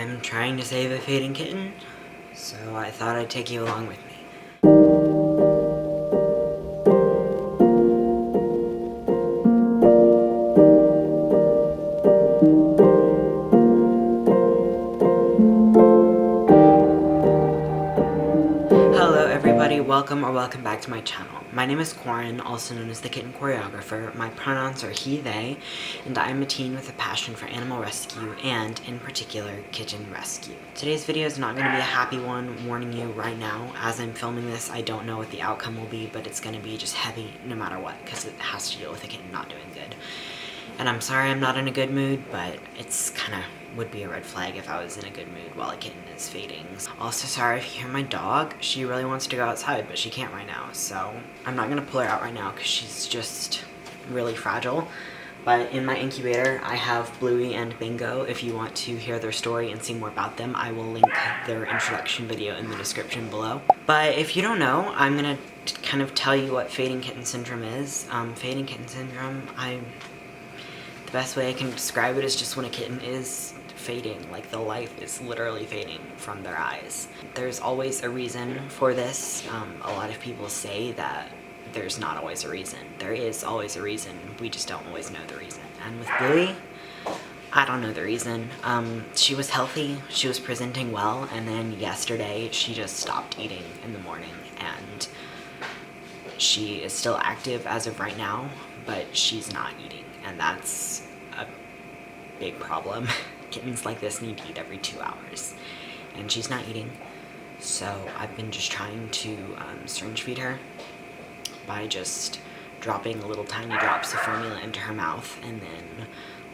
I'm trying to save a fading kitten, so I thought I'd take you along with me. Hello everybody, welcome back to my channel. My name is Corin, also known as the Kitten Choreographer. My pronouns are he, they, and I am a teen with a passion for animal rescue and, in particular, kitten rescue. Today's video is not going to be a happy one, warning you right now. As I'm filming this, I don't know what the outcome will be, but it's going to be just heavy no matter what, because it has to deal with a kitten not doing good. And I'm sorry I'm not in a good mood, but it's kind of would be a red flag if I was in a good mood while a kitten is fading. Also sorry if you hear my dog. She really wants to go outside, but she can't right now, so I'm not gonna pull her out right now because she's just really fragile. But in my incubator, I have Bluey and Bingo. If you want to hear their story and see more about them, I will link their introduction video in the description below. But if you don't know, I'm gonna kind of tell you what fading kitten syndrome is. Fading kitten syndrome, the best way I can describe it is just when a kitten is fading, like the life is literally fading from their eyes. There's always a reason for this. A lot of people say that there's not always a reason. There is always a reason, we just don't always know the reason. And with Bluey, I don't know the reason. She was healthy, she was presenting well, and then yesterday she just stopped eating in the morning, and she is still active as of right now, but she's not eating, and that's a big problem. Kittens like this need to eat every 2 hours, and she's not eating, so I've been just trying to syringe feed her by just dropping little tiny drops of formula into her mouth and then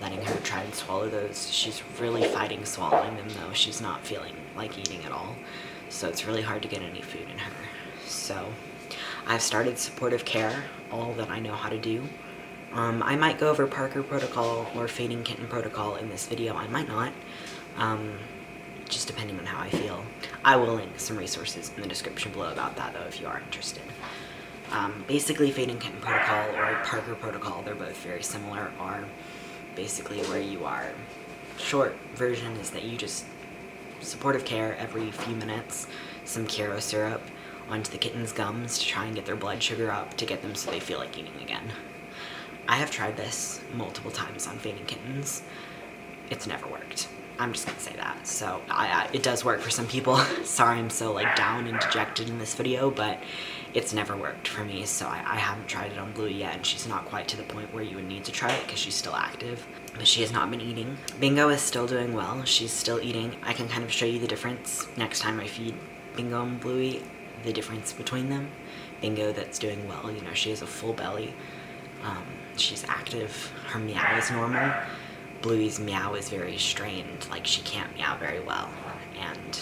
letting her try and swallow those. She's really fighting swallowing them though. She's not feeling like eating at all, so it's really hard to get any food in her. So I've started supportive care, all that I know how to do. I might go over Parker protocol or fading kitten protocol in this video. I might not, just depending on how I feel. I will link some resources in the description below about that though if you are interested. Basically fading kitten protocol or Parker protocol, they're both very similar, are basically where you are. Short version is that you just supportive care every few minutes, some Karo syrup onto the kitten's gums to try and get their blood sugar up to get them so they feel like eating again. I have tried this multiple times on fading kittens. It's never worked. I'm just gonna say that. So it does work for some people. Sorry I'm so like down and dejected in this video, but it's never worked for me, so I haven't tried it on Bluey yet, and she's not quite to the point where you would need to try it because she's still active, but she has not been eating. Bingo is still doing well. She's still eating. I can kind of show you the difference next time I feed Bingo and Bluey, the difference between them. Bingo, that's doing well, you know, she has a full belly. She's active. Her meow is normal. Bluey's meow is very strained, like she can't meow very well, and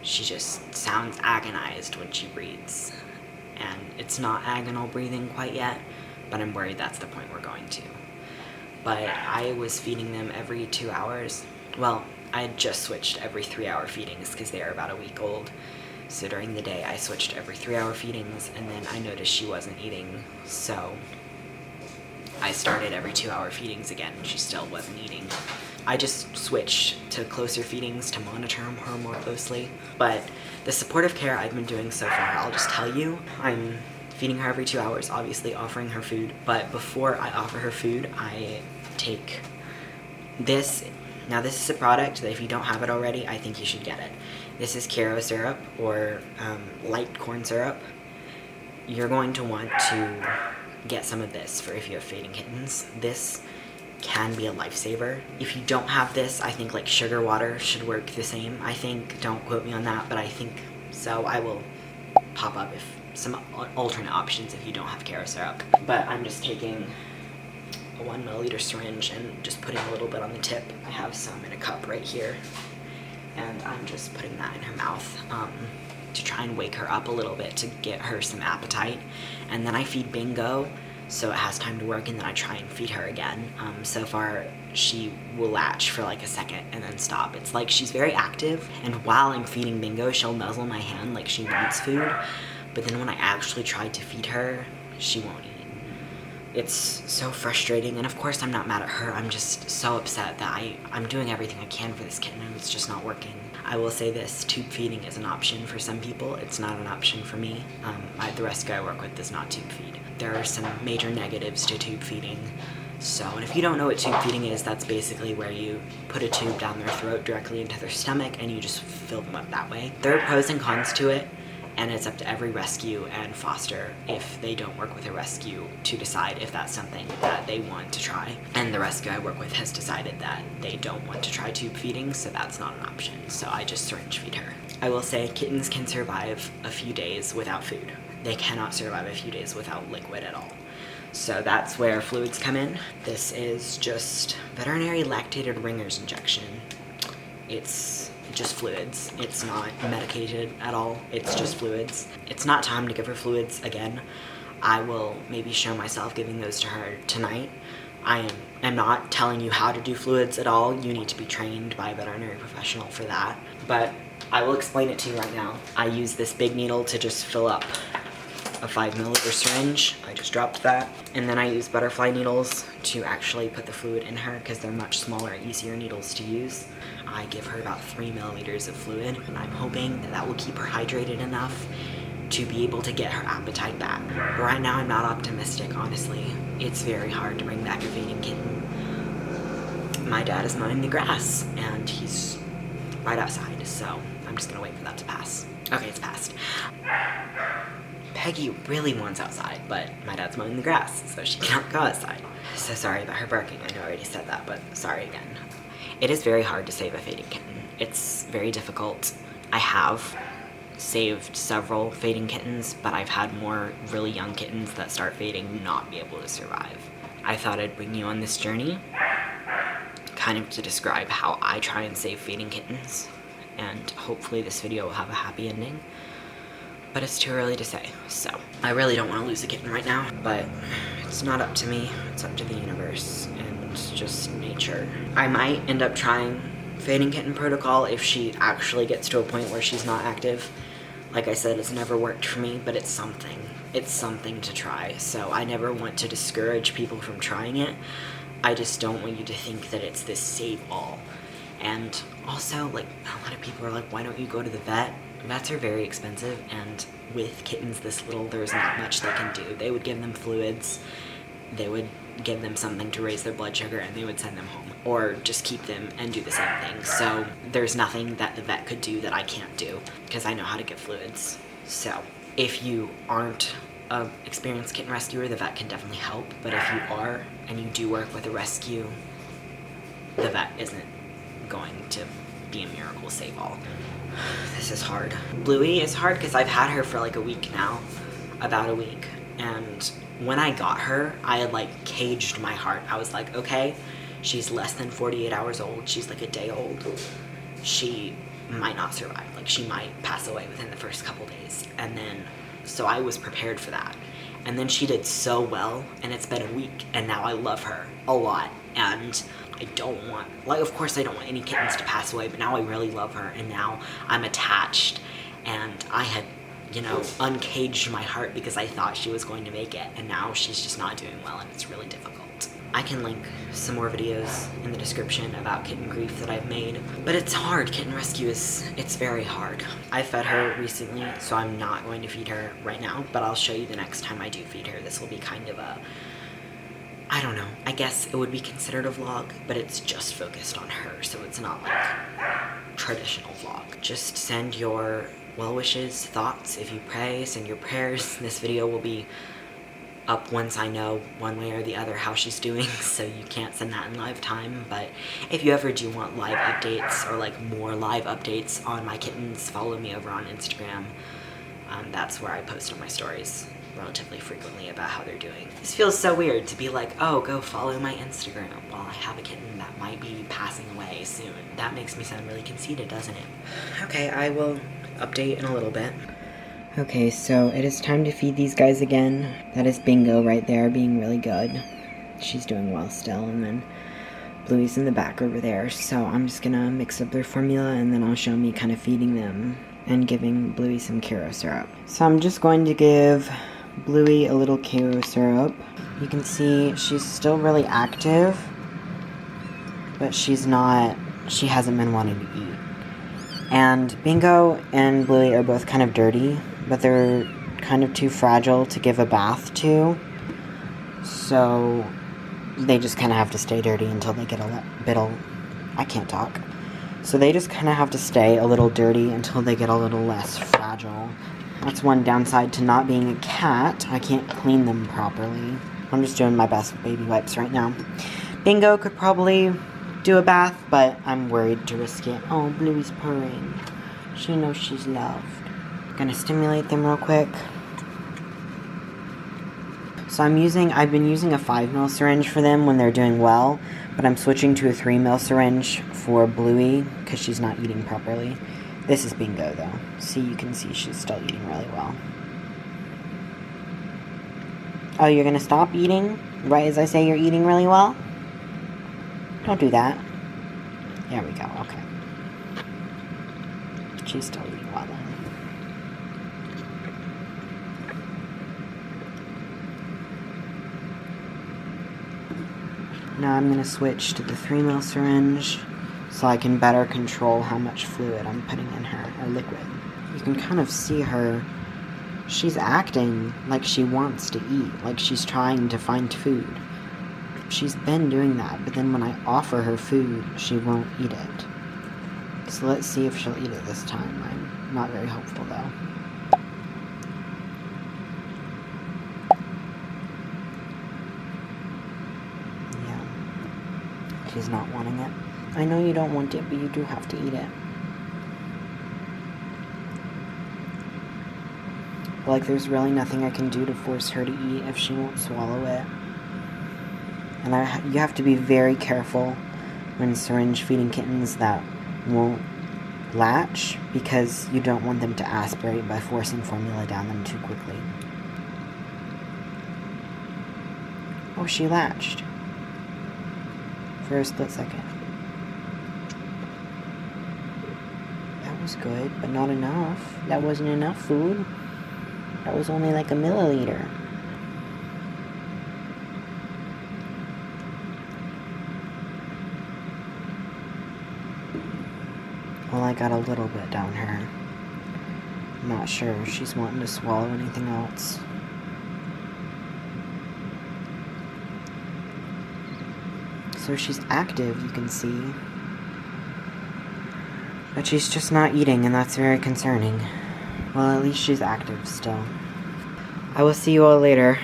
she just sounds agonized when she breathes. And it's not agonal breathing quite yet, but I'm worried that's the point we're going to. But I was feeding them every 2 hours. Well, I had just switched every 3-hour feedings because they are about a week old. So during the day I switched to every 3-hour feedings, and then I noticed she wasn't eating, so I started every 2-hour feedings again, and she still wasn't eating. I just switched to closer feedings to monitor her more closely. But the supportive care I've been doing so far, I'll just tell you, I'm feeding her every 2 hours, obviously offering her food, but before I offer her food, I take this. Now this is a product that if you don't have it already, I think you should get it. This is Karo syrup, or light corn syrup. You're going to want to get some of this for if you have fading kittens. This can be a lifesaver. If you don't have this, I think like sugar water should work the same. I think, don't quote me on that, but I think so. I will pop up if some alternate options if you don't have Karo syrup. But I'm just taking a 1 milliliter syringe and just putting a little bit on the tip. I have some in a cup right here, and I'm just putting that in her mouth to try and wake her up a little bit to get her some appetite. And then I feed Bingo so it has time to work, and then I try and feed her again. So far she will latch for like a second and then stop. It's like she's very active, and while I'm feeding Bingo she'll nuzzle my hand like she wants food, but then when I actually try to feed her, she won't eat. It's so frustrating, and of course I'm not mad at her. I'm just so upset that I'm doing everything I can for this kitten and it's just not working. I will say this, tube feeding is an option for some people. It's not an option for me. The rescue I work with does not tube feed. There are some major negatives to tube feeding. So, and if you don't know what tube feeding is, that's basically where you put a tube down their throat directly into their stomach and you just fill them up that way. There are pros and cons to it, and it's up to every rescue and foster, if they don't work with a rescue, to decide if that's something that they want to try. And the rescue I work with has decided that they don't want to try tube feeding, so that's not an option. So I just syringe feed her. I will say kittens can survive a few days without food. They cannot survive a few days without liquid at all. So that's where fluids come in. This is just veterinary lactated ringers injection. It's just fluids. It's not medicated at all. It's just fluids. It's not time to give her fluids again. I will maybe show myself giving those to her tonight. I am not telling you how to do fluids at all. You need to be trained by a veterinary professional for that. But I will explain it to you right now. I use this big needle to just fill up a 5 milliliter syringe. I just dropped that. And then I use butterfly needles to actually put the fluid in her because they're much smaller, easier needles to use. I give her about 3 milliliters of fluid, and I'm hoping that that will keep her hydrated enough to be able to get her appetite back. But right now I'm not optimistic, honestly. It's very hard to bring back a fading kitten. My dad is mowing the grass, and he's right outside, so I'm just gonna wait for that to pass. Okay, it's passed. Peggy really wants outside, but my dad's mowing the grass, so she can't go outside. So sorry about her barking. I know I already said that, but sorry again. It is very hard to save a fading kitten. It's very difficult. I have saved several fading kittens, but I've had more really young kittens that start fading not be able to survive. I thought I'd bring you on this journey, kind of to describe how I try and save fading kittens, and hopefully this video will have a happy ending. But it's too early to say, so I really don't want to lose a kitten right now, but it's not up to me, it's up to the universe and just nature. I might end up trying fading kitten protocol if she actually gets to a point where she's not active. Like I said, it's never worked for me, but it's something. It's something to try, so I never want to discourage people from trying it. I just don't want you to think that it's this save all. And also, like, a lot of people are like, why don't you go to the vet? Vets are very expensive, and with kittens this little, there's not much they can do. They would give them fluids, they would give them something to raise their blood sugar, and they would send them home. Or just keep them and do the same thing. So there's nothing that the vet could do that I can't do, because I know how to give fluids. So if you aren't an experienced kitten rescuer, the vet can definitely help. But if you are, and you do work with a rescue, the vet isn't going to be a miracle save-all. This is hard. Bluey is hard because I've had her for like a week now, about a week, and when I got her, I had like caged my heart. I was like, okay, she's less than 48 hours old, she's like a day old, she might not survive, like she might pass away within the first couple days. And then, so I was prepared for that. And then she did so well, and it's been a week, and now I love her a lot, and I don't want, like, of course I don't want any kittens to pass away, but now I really love her, and now I'm attached, and I had, you know, uncaged my heart because I thought she was going to make it, and now she's just not doing well, and it's really difficult. I can link some more videos in the description about kitten grief that I've made, but it's hard. Kitten rescue it's very hard. I fed her recently, so I'm not going to feed her right now, but I'll show you the next time I do feed her. This will be kind of a, I don't know, I guess it would be considered a vlog, but it's just focused on her, so it's not like traditional vlog. Just send your well wishes, thoughts. If you pray, send your prayers. This video will be up once I know one way or the other how she's doing, so you can't send that in live time. But if you ever do want live updates or like more live updates on my kittens, follow me over on Instagram. That's where I post on my stories relatively frequently about how they're doing. This feels so weird to be like, oh, go follow my Instagram while I have a kitten that might be passing away soon. That makes me sound really conceited, doesn't it? Okay, I will update in a little bit. Okay, so it is time to feed these guys again. That is Bingo right there, being really good. She's doing well still, and then Bluey's in the back over there. So I'm just gonna mix up their formula, and then I'll show me kind of feeding them and giving Bluey some Kiro syrup. So I'm just going to give Bluey a little Karo syrup. You can see she's still really active, but she hasn't been wanting to eat. And Bingo and Bluey are both kind of dirty, but they're kind of too fragile to give a bath to. So they just kind of have to stay dirty until they get So they just kind of have to stay a little dirty until they get a little less fragile. That's one downside to not being a cat. I can't clean them properly. I'm just doing my best with baby wipes right now. Bingo could probably do a bath, but I'm worried to risk it. Oh, Bluey's purring. She knows she's loved. Gonna stimulate them real quick. So I've been using a 5 ml syringe for them when they're doing well, but I'm switching to a 3 ml syringe for Bluey because she's not eating properly. This is Bingo though. See, you can see she's still eating really well. Oh, you're gonna stop eating right as I say you're eating really well? Don't do that. There we go, okay. She's still eating well then. Now I'm going to switch to the 3 ml syringe so I can better control how much fluid I'm putting in her, or liquid. You can kind of see her, she's acting like she wants to eat, like she's trying to find food. She's been doing that, but then when I offer her food, she won't eat it. So let's see if she'll eat it this time. I'm not very hopeful though. She's not wanting it. I know you don't want it, but you do have to eat it. Like, there's really nothing I can do to force her to eat if she won't swallow it. And you have to be very careful when syringe feeding kittens that won't latch, because you don't want them to aspirate by forcing formula down them too quickly. Oh, she latched. For a split second. That was good, but not enough. That wasn't enough food. That was only like a milliliter. Well, I got a little bit down her. I'm not sure if she's wanting to swallow anything else. So she's active, you can see. But she's just not eating, and that's very concerning. Well, at least she's active still. I will see you all later,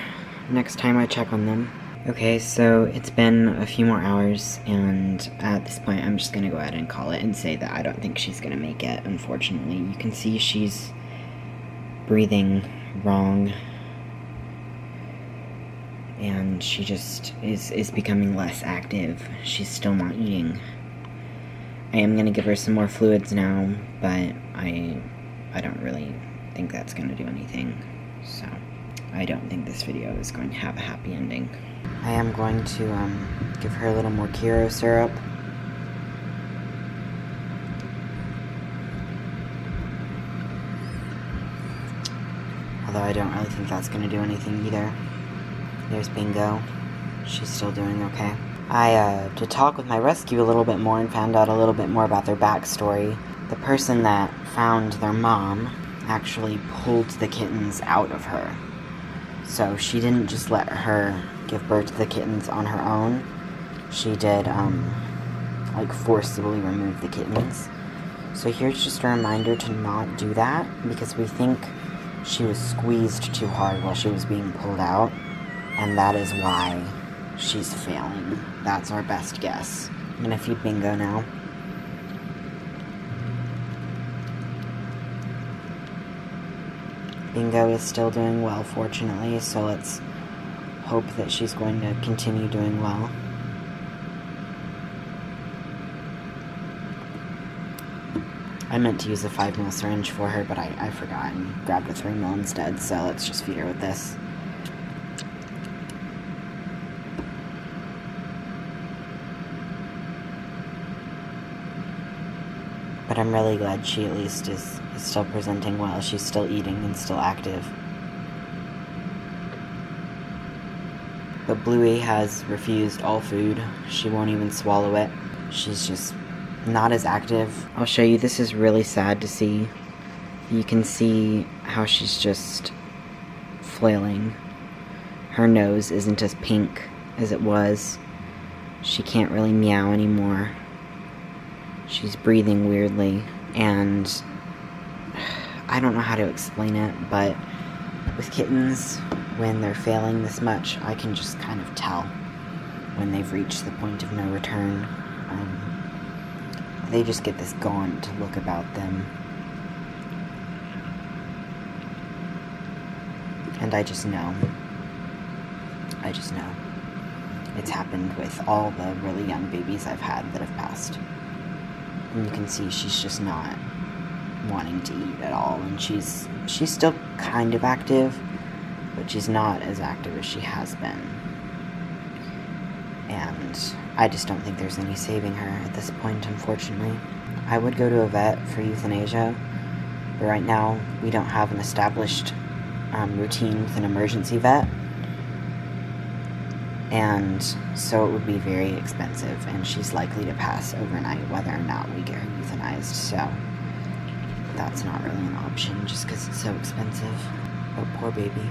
next time I check on them. Okay, so it's been a few more hours, and at this point I'm just gonna go ahead and call it and say that I don't think she's gonna make it, unfortunately. You can see she's breathing wrong, and she just is becoming less active. She's still not eating. I am going to give her some more fluids now, but I don't really think that's going to do anything. So, I don't think this video is going to have a happy ending. I am going to give her a little more Karo syrup. Although I don't really think that's going to do anything either. There's Bingo. She's still doing okay. I to talk with my rescue a little bit more and found out a little bit more about their backstory. The person that found their mom actually pulled the kittens out of her. So she didn't just let her give birth to the kittens on her own. She did, like, forcibly remove the kittens. So here's just a reminder to not do that, because we think she was squeezed too hard while she was being pulled out. And that is why she's failing. That's our best guess. I'm gonna feed Bingo now. Bingo is still doing well, fortunately, so let's hope that she's going to continue doing well. I meant to use a 5 ml syringe for her, but I forgot and grabbed a 3 ml instead, so let's just feed her with this. But I'm really glad she at least is still presenting well. She's still eating and still active. But Bluey has refused all food. She won't even swallow it. She's just not as active. I'll show you. This is really sad to see. You can see how she's just flailing. Her nose isn't as pink as it was. She can't really meow anymore. She's breathing weirdly, and I don't know how to explain it, but with kittens, when they're failing this much, I can just kind of tell when they've reached the point of no return. They just get this gaunt look about them. And I just know. It's happened with all the really young babies I've had that have passed. And you can see she's just not wanting to eat at all. And she's still kind of active, but she's not as active as she has been. And I just don't think there's any saving her at this point, unfortunately. I would go to a vet for euthanasia, but right now we don't have an established routine with an emergency vet. And so it would be very expensive, and she's likely to pass overnight whether or not we get her euthanized, so that's not really an option just because it's so expensive. But poor baby.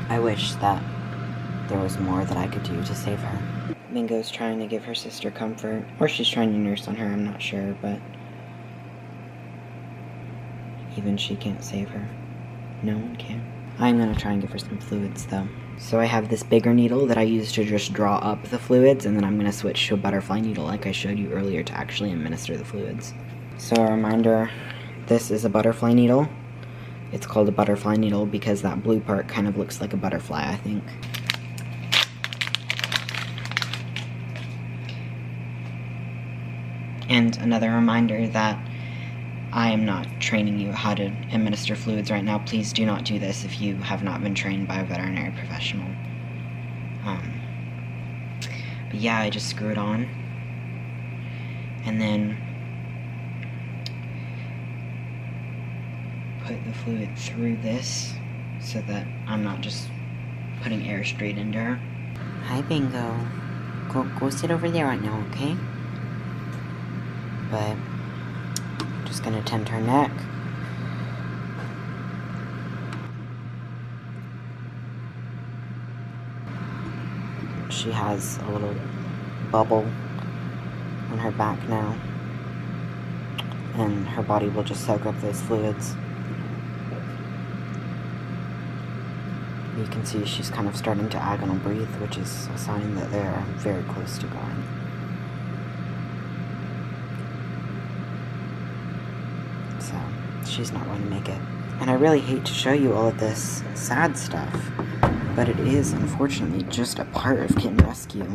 I wish that there was more that I could do to save her. Mingo's trying to give her sister comfort, or she's trying to nurse on her, I'm not sure, but even she can't save her. No one can. I'm gonna try and give her some fluids though. So I have this bigger needle that I use to just draw up the fluids, and then I'm going to switch to a butterfly needle like I showed you earlier to actually administer the fluids. So a reminder, this is a butterfly needle. It's called a butterfly needle because that blue part kind of looks like a butterfly, I think. And another reminder that I am not training you how to administer fluids right now. Please do not do this if you have not been trained by a veterinary professional. But yeah, I just screw it on. And then put the fluid through this so that I'm not just putting air straight into her. Hi, Bingo. Go sit over there right now, okay? But just gonna tend her neck. She has a little bubble on her back now, and her body will just soak up those fluids. You can see she's kind of starting to agonal breathe, which is a sign that they're very close to going. So she's not going to make it. And I really hate to show you all of this sad stuff, but it is unfortunately just a part of kitten rescue.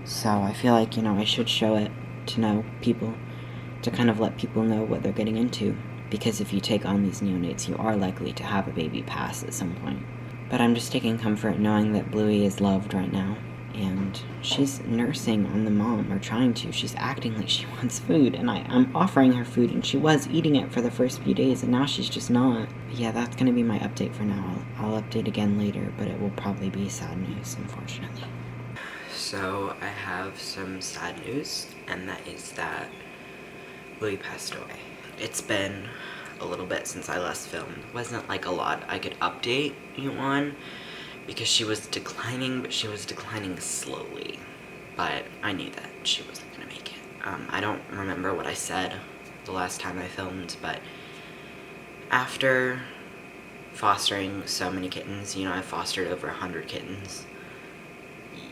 So I feel like, I should show it to know people, to kind of let people know what they're getting into. Because if you take on these neonates, you are likely to have a baby pass at some point. But I'm just taking comfort knowing that Bluey is loved right now. And she's nursing on the mom, or trying to. She's acting like she wants food, and I'm offering her food, and she was eating it for the first few days, and now she's just not. But yeah, that's going to be my update for now. I'll update again later, but it will probably be sad news, unfortunately. So, I have some sad news, and that is that Bluey passed away. It's been a little bit since I last filmed. It wasn't like a lot I could update you on, because she was declining, but she was declining slowly. But I knew that she wasn't going to make it. I don't remember what I said the last time I filmed, but after fostering so many kittens, I fostered over 100 kittens,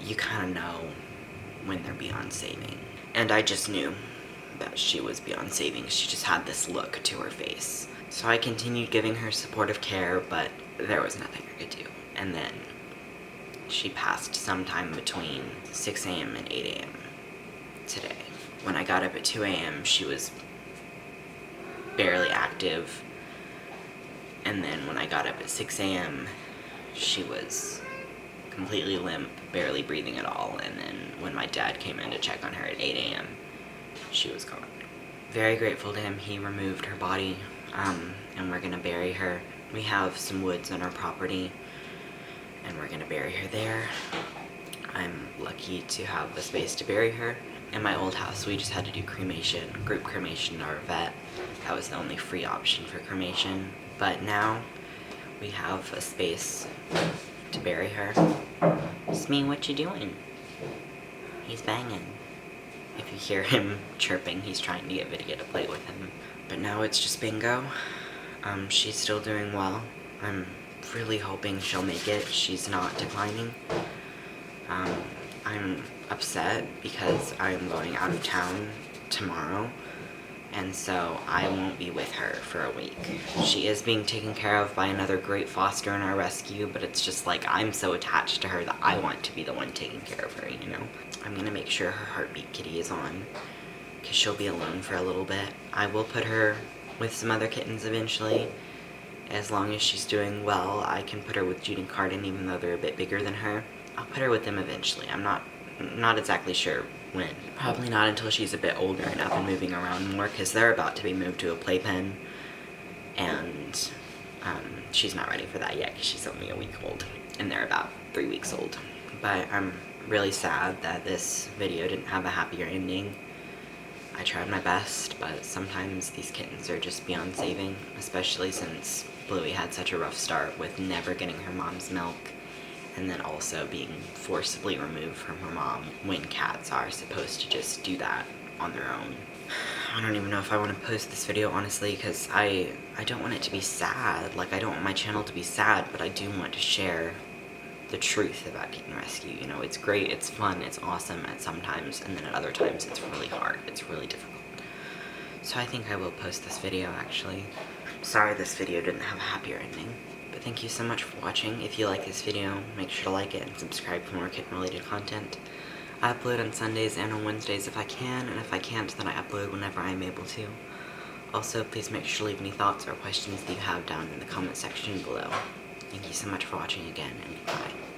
you kind of know when they're beyond saving. And I just knew that she was beyond saving. She just had this look to her face. So I continued giving her supportive care, but there was nothing I could do. And then she passed sometime between 6 a.m. and 8 a.m. today. When I got up at 2 a.m., she was barely active. And then when I got up at 6 a.m., she was completely limp, barely breathing at all. And then when my dad came in to check on her at 8 a.m., she was gone. Very grateful to him. He removed her body, and we're gonna bury her. We have some woods on our property, and we're gonna bury her there. I'm lucky to have the space to bury her. In my old house, we just had to do cremation, group cremation or vet. That was the only free option for cremation. But now we have a space to bury her. Smee, what you doing? He's banging. If you hear him chirping, he's trying to get Vidya to play with him. But now it's just Bingo. She's still doing well. I'm really hoping she'll make it. She's not declining. I'm upset because I'm going out of town tomorrow, and so I won't be with her for a week. She is being taken care of by another great foster in our rescue, but it's just like I'm so attached to her that I want to be the one taking care of her, you know? I'm gonna make sure her heartbeat kitty is on, because she'll be alone for a little bit. I will put her with some other kittens eventually. As long as she's doing well, I can put her with Jude and Carden, even though they're a bit bigger than her. I'll put her with them eventually. I'm not exactly sure when. Probably not until she's a bit older enough and moving around more, because they're about to be moved to a playpen, and she's not ready for that yet because she's only a week old, and they're about 3 weeks old. But I'm really sad that this video didn't have a happier ending. I tried my best, but sometimes these kittens are just beyond saving, especially since Bluey had such a rough start with never getting her mom's milk, and then also being forcibly removed from her mom when cats are supposed to just do that on their own. I don't even know if I want to post this video, honestly, because I don't want it to be sad. Like, I don't want my channel to be sad, but I do want to share the truth about kitten rescue. You know, it's great, it's fun, it's awesome at some times, and then at other times it's really hard, it's really difficult. So I think I will post this video, actually. Sorry this video didn't have a happier ending. But thank you so much for watching. If you like this video, make sure to like it and subscribe for more kitten-related content. I upload on Sundays and on Wednesdays if I can, and if I can't, then I upload whenever I'm able to. Also, please make sure to leave any thoughts or questions that you have down in the comment section below. Thank you so much for watching again, and goodbye.